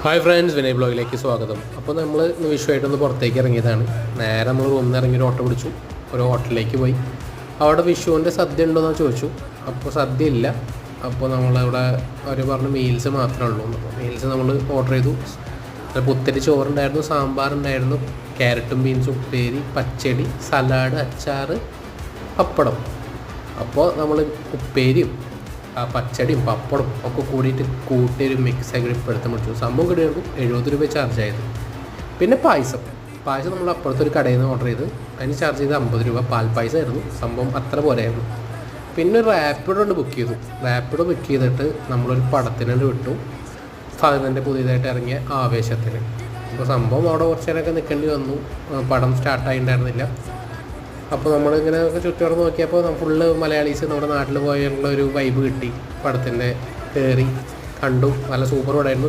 Hi friends, Vinay ബ്ലോഗിലേക്ക് സ്വാഗതം. അപ്പോൾ നമ്മൾ വിഷുവായിട്ടൊന്ന് പുറത്തേക്ക് ഇറങ്ങിയതാണ്. നേരെ നമ്മൾ റൂമിൽ നിന്ന് ഇറങ്ങി ഒരു ഓട്ടോ പിടിച്ചു, ഒരു ഹോട്ടലിലേക്ക് പോയി. അവിടെ വിഷുവിൻ്റെ സദ്യ ഉണ്ടോയെന്ന് ചോദിച്ചു. അപ്പോൾ സദ്യ ഇല്ല. അപ്പോൾ നമ്മളവിടെ അവർ പറഞ്ഞു മീൽസ് മാത്രമേ ഉള്ളൂ. അപ്പോൾ മീൽസ് നമ്മൾ ഓർഡർ ചെയ്തു. പുത്തരി ചോറുണ്ടായിരുന്നു, സാമ്പാറുണ്ടായിരുന്നു, ക്യാരറ്റും ബീൻസും ഉപ്പേരി, പച്ചടി, സലാഡ്, അച്ചാർ, പപ്പടം. അപ്പോൾ നമ്മൾ ഉപ്പേരിയും പച്ചടിയും പപ്പടും ഒക്കെ കൂട്ടി ഒരു മിക്സാക്കി എടുത്ത് മുടിച്ചു. സംഭവം കിട്ടിയവർക്കും 70 രൂപ ചാർജ് ആയത്. പിന്നെ പായസം നമ്മൾ അപ്പുറത്തൊരു കടയിൽ നിന്ന് ഓർഡർ ചെയ്ത് അതിന് ചാർജ് ചെയ്ത് 50 രൂപ. പാൽപ്പായസമായിരുന്നു. സംഭവം അത്ര പോലെയായിരുന്നു. പിന്നെ ഒരു റാപ്പിഡോ ബുക്ക് ചെയ്തു. റാപ്പിഡോ ബുക്ക് ചെയ്തിട്ട് നമ്മളൊരു പടത്തിനുണ്ട് വിട്ടു, ഫഹദിൻ്റെ പുതിയതായിട്ട് ഇറങ്ങിയ ആവേശത്തിന്. അപ്പോൾ സംഭവം അവിടെ കുറച്ച് നേരമൊക്കെ നിൽക്കേണ്ടി വന്നു. പടം സ്റ്റാർട്ടായിട്ടുണ്ടായിരുന്നില്ല. അപ്പോൾ നമ്മളിങ്ങനെ ചുറ്റോടെ നോക്കിയപ്പോൾ ഫുള്ള് മലയാളീസ് നമ്മുടെ നാട്ടിൽ പോയുള്ള ഒരു വൈബ് കിട്ടി. പടത്തിൻ്റെ കയറി കണ്ടു. നല്ല സൂപ്പർ പടമായിരുന്നു.